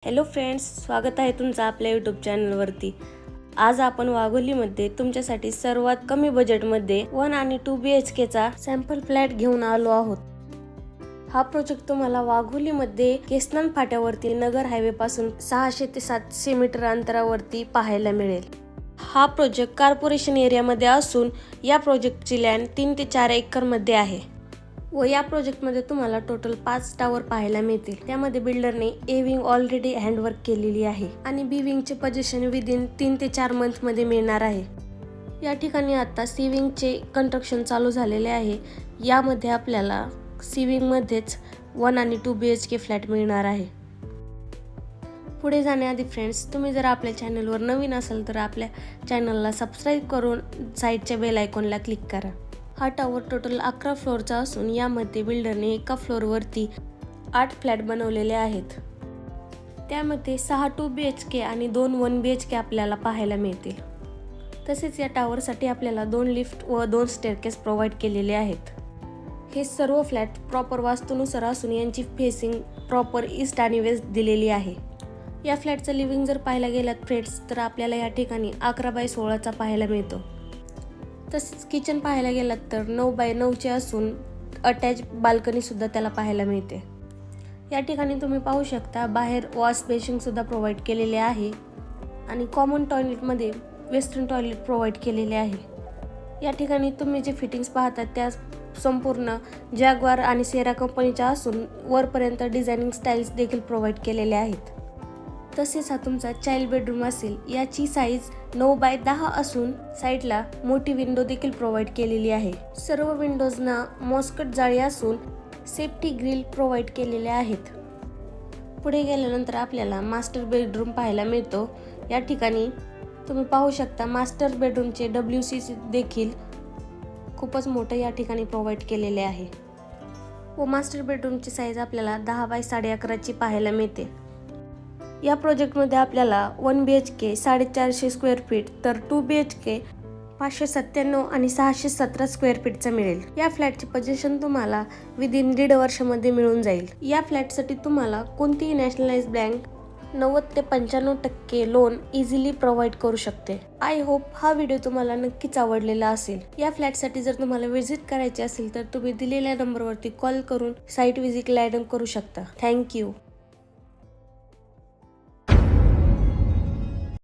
Hello friends, स्वागत आहे तुमचं आपल्या यूट्यूब चॅनलवरती। आज आपण वाघोलीमध्ये तुमच्यासाठी सर्वात कमी बजेटमध्ये 1 आणि 2 BHK चा सॅम्पल फ्लॅट घेऊन आलो आहोत। हा प्रोजेक्ट तुम्हाला वाघोलीमध्ये केसनन फाट्यावरती नगर हायवे पासून 600 ते 700 मीटर अंतरावरती पाहायला मिळेल। हा प्रोजेक्ट कॉर्पोरेशन एरियामध्ये असून या प्रोजेक्टची लँड 3 ते 4 एकर मध्ये आहे व या प्रोजेक्टमध्ये तुम्हाला टोटल 5 टावर पाहायला मिळतील। त्यामध्ये बिल्डरने ए विंग ऑलरेडी हँडवर्क केलेली आहे आणि बी विंगचे पोझिशन विदिन 3 ते 4 मंथ मध्ये मिळणार आहे। या ठिकाणी आता सी विंगचे कंस्ट्रक्शन चालू झालेले आहे। यामध्ये आपल्याला सी विंग मध्येच 1 आणि 2 BHK फ्लॅट मिळणार आहे। पुढे जाण्याआधी फ्रेंड्स, तुम्ही जर आपल्या चॅनलवर नवीन असाल तर आपल्या चॅनलला सबस्क्राइब करून साईडच्या बेल आयकॉनला क्लिक करा। हा टावर टोटल 11 फ्लोअरचा असून यामध्ये बिल्डरने एका फ्लोअरवरती 8 फ्लॅट बनवलेले आहेत। त्यामध्ये 6 2 BHK आणि 2 1 BHK आपल्याला पाहायला मिळतील। तसेच या टावरसाठी आपल्याला 2 लिफ्ट व 2 स्टेअरकेस प्रोव्हाइड केलेले आहेत। हे सर्व फ्लॅट प्रॉपर वास्तुनुसार असून यांची फेसिंग प्रॉपर ईस्ट आणि वेस्ट दिलेली आहे। या फ्लॅटचं लिव्हिंग जर पाहायला गेलात फ्रेंड्स तर आपल्याला या ठिकाणी 11x16 पाहायला मिळतो। तसेच किचन पाहायला गेलात तर 9x9 असून अटॅच बाल्कनी सुद्धा त्याला पाहायला मिळते। या ठिकाणी तुम्ही पाहू शकता बाहेर वॉश बेसिन सुद्धा प्रोव्हाइड केलेले आहे आणि कॉमन टॉयलेटमध्ये वेस्टर्न टॉयलेट प्रोव्हाइड केलेले आहे। या ठिकाणी तुम्ही जे फिटिंग्स पाहतात त्या संपूर्ण जॅग्वार आणि सेरा कंपनीच्या असून वरपर्यंत डिझायनिंग स्टाईल्स देखील प्रोव्हाइड केलेले आहेत। तसेच हा तुमचा चाइल्ड बेडरूम असेल। याची साईज 9x10 असून साईडला मोठी विंडो देखील प्रोव्हाइड केलेली आहे। सर्व विंडोजना मॉस्कट जाळी असून सेफ्टी ग्रिल प्रोव्हाइड केलेले आहेत। पुढे गेल्यानंतर आपल्याला मास्टर बेडरूम पाहायला मिळतो। या ठिकाणी तुम्ही पाहू शकता मास्टर बेडरूमचे WC देखील खूपच मोठे या ठिकाणी प्रोव्हाइड केलेले आहे व मास्टर बेडरूमची साईज आपल्याला 10x11.5 पाहायला मिळते। या प्रोजेक्टमध्ये आपल्याला 1 BHK 450 स्क्वेअर फीट तर 2 BHK 597 आणि 617 स्क्वेअर फीटचा मिळेल। या फ्लॅटची पोझिशन तुम्हाला विदिन 1.5 वर्षामध्ये मिळून जाईल। या फ्लॅटसाठी तुम्हाला कोणतीही नॅशनलाइज बँक 90 ते 95% लोन इझिली प्रोव्हाइड करू शकते। आय होप हा व्हिडिओ तुम्हाला नक्कीच आवडलेला असेल। या फ्लॅटसाठी जर तुम्हाला व्हिजिट करायची असेल तर तुम्ही दिलेल्या नंबरवरती कॉल करून साईट व्हिजिट लॅडम करू शकता। थँक्यू।